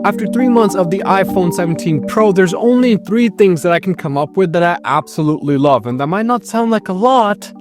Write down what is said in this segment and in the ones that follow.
After 3 months of the iPhone 17 Pro, there's only 3 things that I can come up with that I absolutely love, and that might not sound like a lot,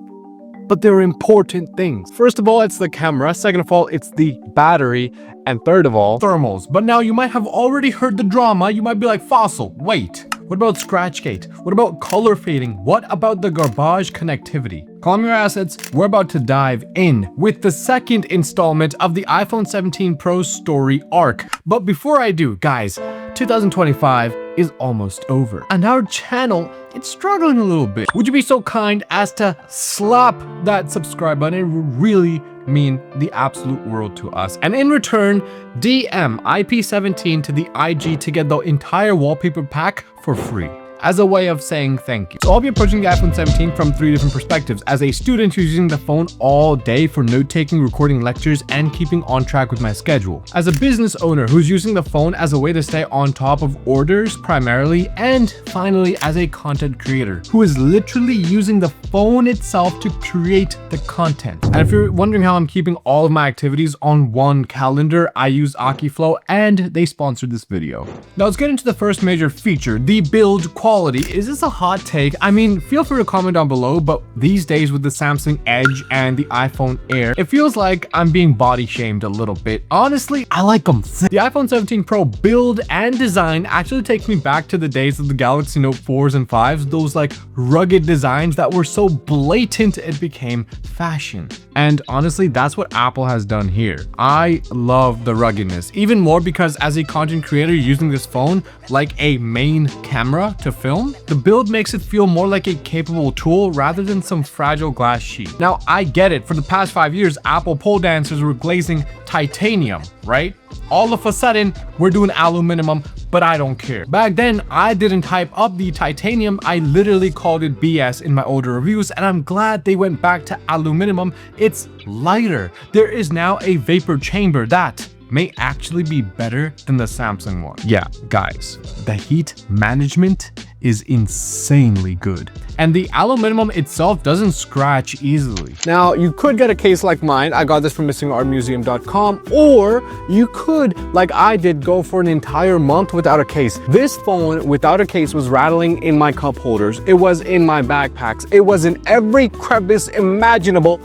but they're important things. First of all, it's the camera. Second of all, it's the battery. And third of all, thermals. But now you might have already heard the drama. You might be like, Fossil, wait. What about SCRATCHGATE? What about color fading? What about the garbage connectivity? Calm your assets, we're about to dive in with the second installment of the iPhone 17 Pro story arc. But before I do, guys, 2025 is almost over. And our channel, it's struggling a little bit. Would you be so kind as to slap that subscribe button? It would really mean the absolute world to us. And in return, DM IP17 to the IG to get the entire wallpaper pack for free, as a way of saying thank you. So I'll be approaching the iPhone 17 from 3 different perspectives. As a student who's using the phone all day for note-taking, recording lectures, and keeping on track with my schedule. As a business owner who's using the phone as a way to stay on top of orders primarily. And finally, as a content creator who is literally using the phone itself to create the content. And if you're wondering how I'm keeping all of my activities on one calendar, I use iPHONE and they sponsored this video. Now let's get into the first major feature, the build quality. Is this a hot take? I mean, feel free to comment down below, but these days with the Samsung Edge and the iPhone Air, it feels like I'm being body shamed a little bit. Honestly, I like them. The iPhone 17 Pro build and design actually takes me back to the days of the Galaxy Note 4s and 5s, those like rugged designs that were so blatant it became fashion. And honestly, that's what Apple has done here. I love the ruggedness, even more because as a content creator using this phone like a main camera to film, the build makes it feel more like a capable tool rather than some fragile glass sheet. Now, I get it. For the past 5 years, Apple pole dancers were glazing titanium, right? All of a sudden, we're doing aluminum, but I don't care. Back then, I didn't hype up the titanium. I literally called it BS in my older reviews, and I'm glad they went back to aluminum. It's lighter. There is now a vapor chamber that may actually be better than the Samsung one. Yeah, guys, the heat management is insanely good. And the aluminum itself doesn't scratch easily. Now, you could get a case like mine. I got this from missingartmuseum.com, or you could, like I did, go for an entire month without a case. This phone without a case was rattling in my cup holders. It was in my backpacks. It was in every crevice imaginable.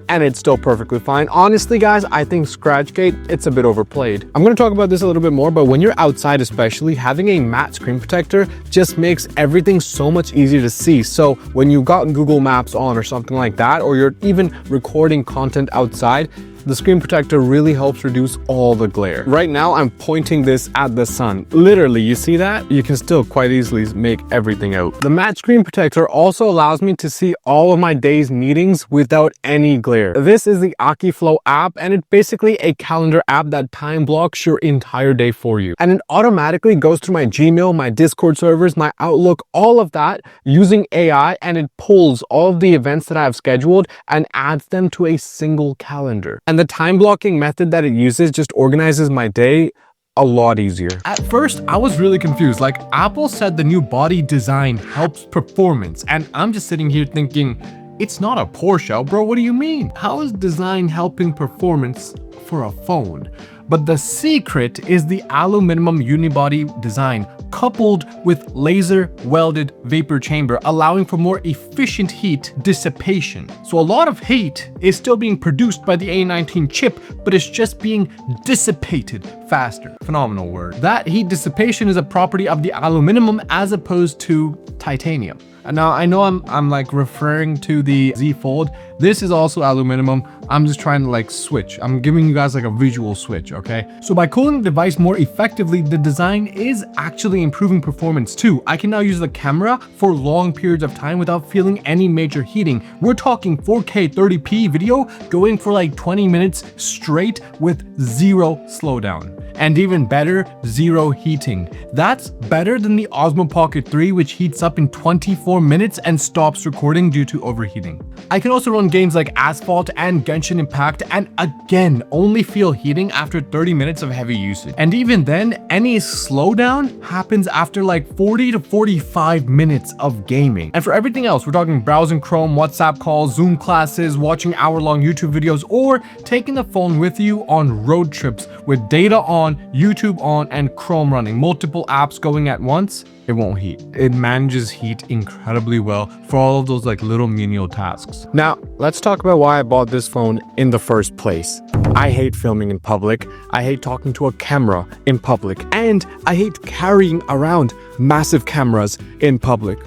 And it's still perfectly fine. Honestly, guys, I think SCRATCHGATE, it's a bit overplayed. I'm gonna talk about this a little bit more, but when you're outside especially, having a matte screen protector just makes everything so much easier to see. So when you got Google Maps on or something like that, or you're even recording content outside, the screen protector really helps reduce all the glare. Right now, I'm pointing this at the sun. Literally, you see that? You can still quite easily make everything out. The matte screen protector also allows me to see all of my day's meetings without any glare. This is the iPHONE app, and it's basically a calendar app that time blocks your entire day for you. And it automatically goes through my Gmail, my Discord servers, my Outlook, all of that using AI, and it pulls all of the events that I have scheduled and adds them to a single calendar. And the time blocking method that it uses just organizes my day a lot easier. At first, I was really confused. Like, Apple said the new body design helps performance, and I'm just sitting here thinking, it's not a Porsche, bro. What do you mean? How is design helping performance for a phone? But the secret is the aluminum unibody design coupled with laser welded vapor chamber, allowing for more efficient heat dissipation. So a lot of heat is still being produced by the A19 chip, but it's just being dissipated faster. Phenomenal word. That heat dissipation is a property of the aluminum as opposed to titanium. And now I know I'm like referring to the Z Fold. This is also aluminum. I'm just trying to like switch. I'm giving you guys like a visual switch, okay? So by cooling the device more effectively, the design is actually improving performance too. I can now use the camera for long periods of time without feeling any major heating. We're talking 4K 30p video going for like 20 minutes straight with zero slowdown. And even better, zero heating. That's better than the Osmo Pocket 3, which heats up in 24 minutes and stops recording due to overheating. I can also run games like Asphalt and Genshin Impact, and again, only feel heating after 30 minutes of heavy usage. And even then, any slowdown happens after like 40 to 45 minutes of gaming. And for everything else, we're talking browsing Chrome, WhatsApp calls, Zoom classes, watching hour-long YouTube videos, or taking the phone with you on road trips with data on, YouTube on, and Chrome running, multiple apps going at once, it won't heat. It manages heat incredibly well for all of those like little menial tasks. Now, let's talk about why I bought this phone in the first place. I hate filming in public, I hate talking to a camera in public, and I hate carrying around massive cameras in public.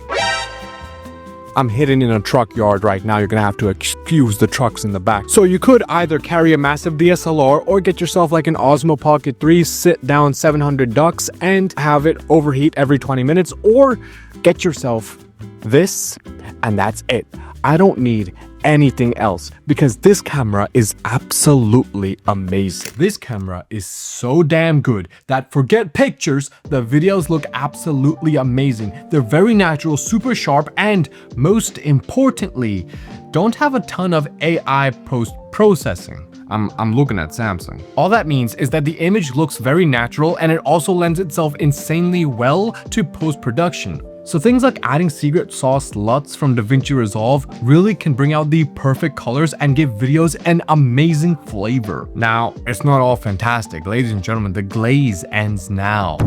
I'm hidden in a truck yard right now. You're gonna have to excuse the trucks in the back. So you could either carry a massive DSLR or get yourself like an Osmo Pocket 3, sit down 700 ducks and have it overheat every 20 minutes, or get yourself this and that's it. I don't need anything else because this camera is absolutely amazing. This camera is so damn good that forget pictures, the videos look absolutely amazing. They're very natural, super sharp, and most importantly, don't have a ton of AI post-processing. I'm looking at Samsung. All that means is that the image looks very natural and it also lends itself insanely well to post-production. So things like adding secret sauce LUTs from DaVinci Resolve really can bring out the perfect colors and give videos an amazing flavor. Now, it's not all fantastic. Ladies and gentlemen, the glaze ends now.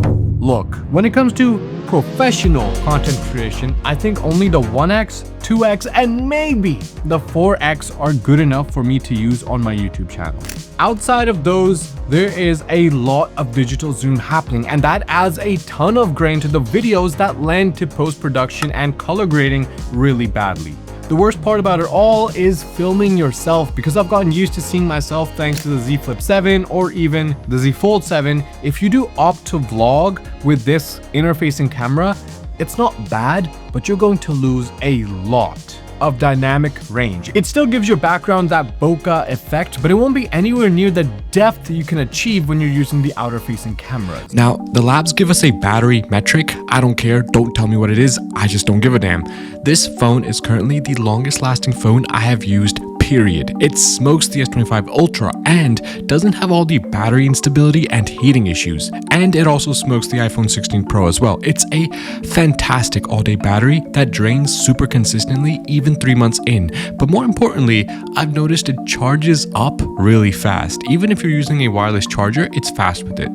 Look, when it comes to professional content creation, I think only the 1X, 2X, and maybe the 4X are good enough for me to use on my YouTube channel. Outside of those, there is a lot of digital zoom happening, and that adds a ton of grain to the videos that lend to post-production and color grading really badly. The worst part about it all is filming yourself, because I've gotten used to seeing myself thanks to the Z Flip 7 or even the Z Fold 7. If you do opt to vlog with this interfacing camera, it's not bad, but you're going to lose a lot of dynamic range. It still gives your background that bokeh effect, but it won't be anywhere near the depth you can achieve when you're using the outer facing cameras. Now, the labs give us a battery metric. I don't care, don't tell me what it is, I just don't give a damn. This phone is currently the longest lasting phone I have used, period. It smokes the S25 Ultra and doesn't have all the battery instability and heating issues. And it also smokes the iPhone 16 Pro as well. It's a fantastic all-day battery that drains super consistently even 3 months in. But more importantly, I've noticed it charges up really fast. Even if you're using a wireless charger, it's fast with it.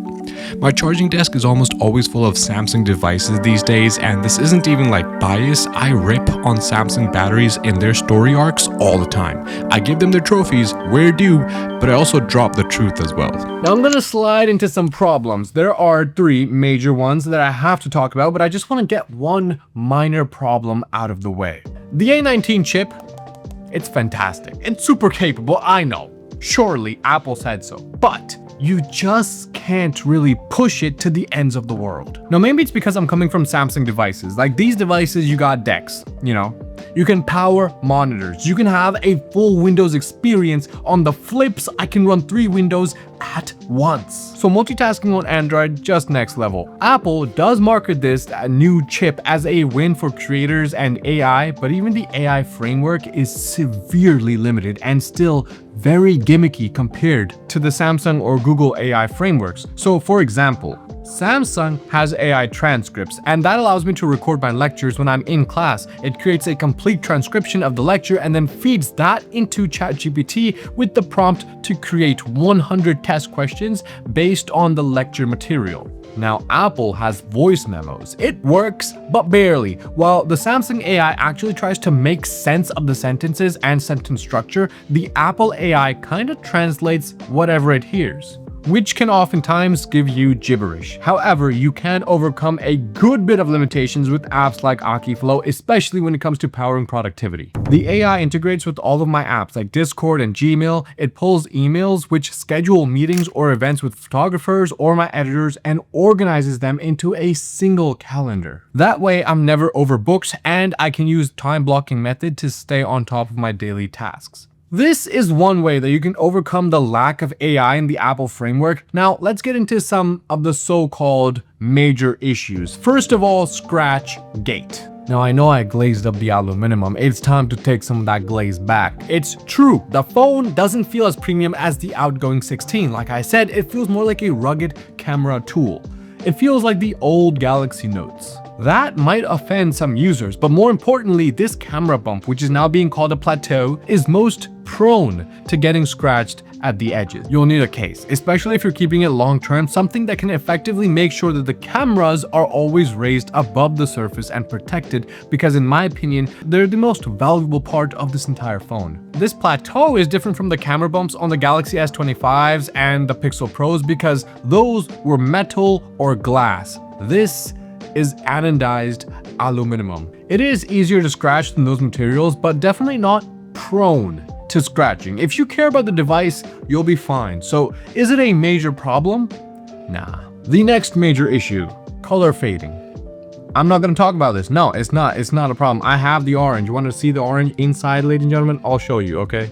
My charging desk is almost always full of Samsung devices these days, and this isn't even like bias. I rip on Samsung batteries in their story arcs all the time. I give them their trophies where due, but I also drop the truth as well. Now I'm gonna slide into some problems. There are 3 major ones that I have to talk about, but I just want to get one minor problem out of the way. The A19 chip, it's fantastic. It's super capable, I know. Surely Apple said so, but you just can't really push it to the ends of the world. Now, maybe it's because I'm coming from Samsung devices. Like these devices, you got decks, you know? You can power monitors. You can have a full Windows experience. On the flips, I can run 3 windows at once. So multitasking on Android, just next level. Apple does market this new chip as a win for creators and AI, but even the AI framework is severely limited and still very gimmicky compared to the Samsung or Google AI frameworks. So for example, Samsung has AI transcripts, and that allows me to record my lectures when I'm in class. It creates a complete transcription of the lecture and then feeds that into ChatGPT with the prompt to create 100 test questions based on the lecture material. Now, Apple has voice memos. It works, but barely. While the Samsung AI actually tries to make sense of the sentences and sentence structure, the Apple AI kind of translates whatever it hears, which can oftentimes give you gibberish. However, you can overcome a good bit of limitations with apps like Akiflow, especially when it comes to powering productivity. The AI integrates with all of my apps like Discord and Gmail. It pulls emails which schedule meetings or events with photographers or my editors and organizes them into a single calendar. That way, I'm never overbooked and I can use time blocking method to stay on top of my daily tasks. This is one way that you can overcome the lack of AI in the Apple framework. Now, let's get into some of the so-called major issues. First of all, SCRATCHGATE. Now, I know I glazed up the aluminum. It's time to take some of that glaze back. It's true, the phone doesn't feel as premium as the outgoing 16. Like I said, it feels more like a rugged camera tool. It feels like the old Galaxy Notes. That might offend some users, but more importantly, this camera bump, which is now being called a plateau, is most prone to getting scratched at the edges. You'll need a case, especially if you're keeping it long term, something that can effectively make sure that the cameras are always raised above the surface and protected, because in my opinion, they're the most valuable part of this entire phone. This plateau is different from the camera bumps on the Galaxy S25s and the Pixel Pros because those were metal or glass. This is anodized aluminum. It is easier to scratch than those materials, but definitely not prone to scratching. If you care about the device, you'll be fine. So is it a major problem? Nah. The next major issue, color fading. I'm not going to talk about this. No, it's not a problem. I have the orange. You want to see the orange inside, ladies and gentlemen? I'll show you, okay?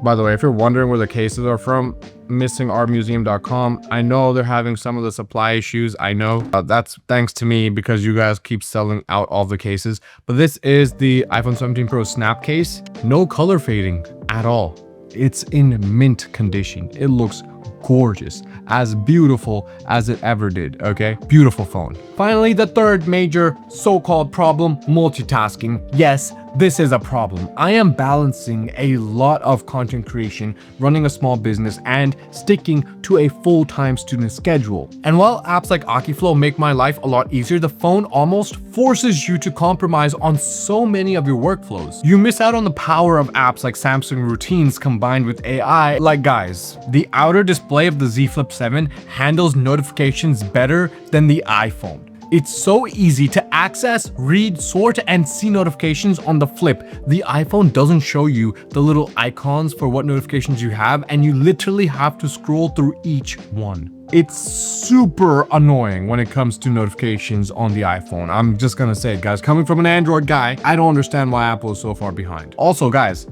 By the way, if you're wondering where the cases are from, missingartmuseum.com. I know they're having some of the supply issues. I know that's thanks to me because you guys keep selling out all the cases. But this is the iPhone 17 Pro snap case. No color fading at all. It's in mint condition. It looks gorgeous, as beautiful as it ever did. Okay, beautiful phone. Finally, the third major so-called problem, multitasking. Yes, this is a problem. I am balancing a lot of content creation, running a small business, and sticking to a full-time student schedule. And while apps like iPhone make my life a lot easier, the phone almost forces you to compromise on so many of your workflows. You miss out on the power of apps like Samsung Routines combined with AI. Like guys, the outer display of the Z Flip 7 handles notifications better than the iPhone. It's so easy to access, read, sort, and see notifications on the Flip. The iPhone doesn't show you the little icons for what notifications you have, and you literally have to scroll through each one. It's super annoying when it comes to notifications on the iPhone. I'm just gonna say it, guys. Coming from an Android guy, I don't understand why Apple is so far behind. Also, guys,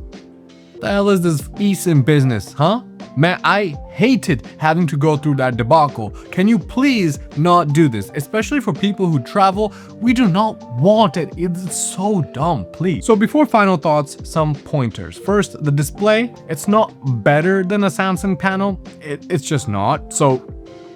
the hell is this eSIM business, huh? Man, I hated having to go through that debacle. Can you please not do this? Especially for people who travel, we do not want it. It's so dumb, please. So before final thoughts, some pointers. First, the display, it's not better than a Samsung panel. It's just not. So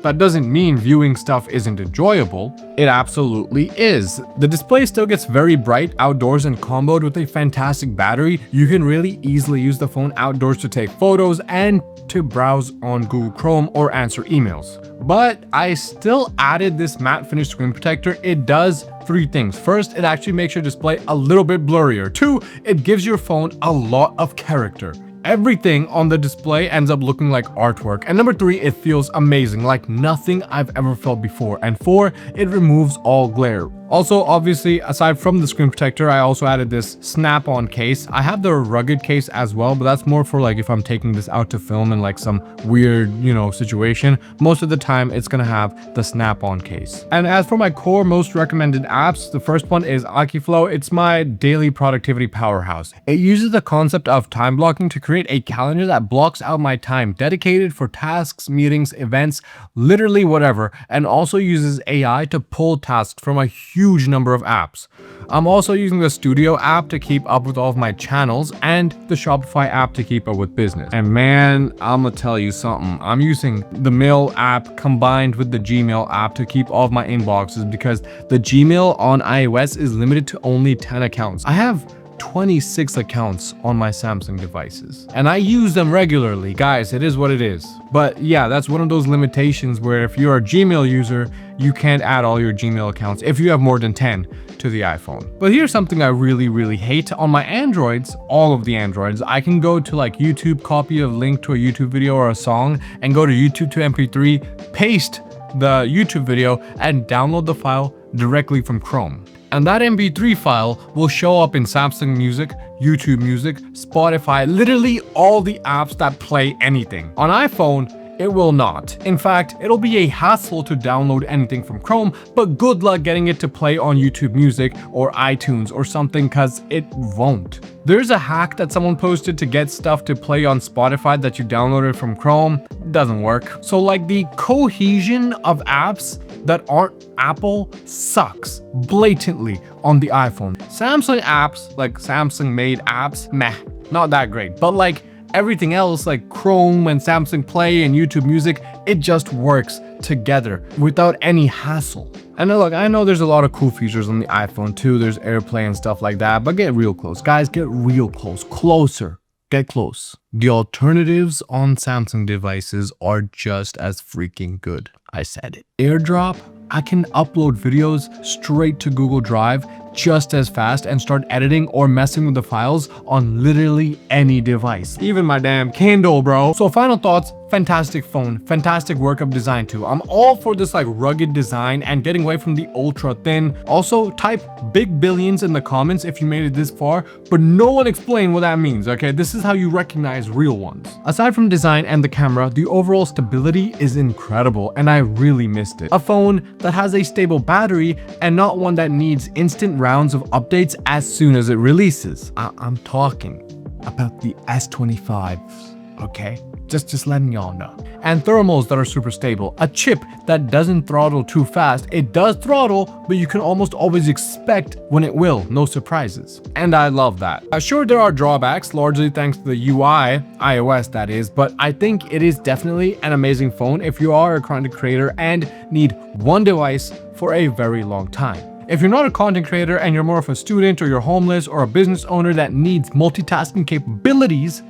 that doesn't mean viewing stuff isn't enjoyable. It absolutely is. The display still gets very bright outdoors, and comboed with a fantastic battery, you can really easily use the phone outdoors to take photos and to browse on Google Chrome or answer emails. But I still added this matte finish screen protector. It does three things. First, it actually makes your display a little bit blurrier. Two, it gives your phone a lot of character. Everything on the display ends up looking like artwork. And number three, it feels amazing, like nothing I've ever felt before. And four, it removes all glare. Also, obviously, aside from the screen protector, I also added this snap-on case. I have the rugged case as well, but that's more for like if I'm taking this out to film in like some weird, situation. Most of the time, it's gonna have the snap-on case. And as for my core most recommended apps, the first one is iPhone. It's my daily productivity powerhouse. It uses the concept of time blocking to create a calendar that blocks out my time dedicated for tasks, meetings, events, literally whatever, and also uses AI to pull tasks from a huge number of apps. I'm also using the Studio app to keep up with all of my channels and the Shopify app to keep up with business. And man, I'm gonna tell you something. I'm using the Mail app combined with the Gmail app to keep all of my inboxes because the Gmail on iOS is limited to only 10 accounts. I have 26 accounts on my Samsung devices and I use them regularly. Guys, it is what it is. But yeah, that's one of those limitations where if you're a Gmail user, you can't add all your Gmail accounts if you have more than 10 to the iPhone. But here's something I really hate. On my Androids, all of the Androids, I can go to like YouTube, copy a link to a YouTube video or a song and go to YouTube to MP3, paste the YouTube video and download the file directly from Chrome. And that MP3 file will show up in Samsung Music, YouTube Music, Spotify, literally all the apps that play anything. On iPhone, it will not. In fact, it'll be a hassle to download anything from Chrome, but good luck getting it to play on YouTube Music or iTunes or something, cause it won't. There's a hack that someone posted to get stuff to play on Spotify that you downloaded from Chrome. It doesn't work. So like the cohesion of apps that aren't Apple sucks blatantly on the iPhone. Samsung apps, like Samsung made apps, meh, not that great. But like everything else like Chrome and Samsung Play and YouTube Music, it just works together without any hassle. And look, I know there's a lot of cool features on the iPhone too. There's AirPlay and stuff like that, but get real close. Guys, get real close, closer. get close. The alternatives on Samsung devices are just as freaking good. I said it. AirDrop, I can upload videos straight to Google Drive just as fast and start editing or messing with the files on literally any device. Even my damn Kindle, bro. So final thoughts, fantastic phone, fantastic work of design too. I'm all for this like rugged design and getting away from the ultra thin. Also, type big billions in the comments if you made it this far, but no one explained what that means, okay? This is how you recognize real ones. Aside from design and the camera, the overall stability is incredible and I really missed it. A phone that has a stable battery and not one that needs instant rounds of updates as soon as it releases. I'm talking about the S25s, okay? Just letting y'all know. And thermals that are super stable. A chip that doesn't throttle too fast. It does throttle, but you can almost always expect when it will. No surprises. And I love that. Sure, there are drawbacks, largely thanks to the UI, iOS that is, but I think it is definitely an amazing phone if you are a content creator and need one device for a very long time. If you're not a content creator and you're more of a student or you're homeless or a business owner that needs multitasking capabilities,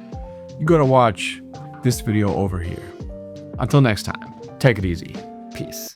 you gotta watch this video over here. Until next time, take it easy. Peace.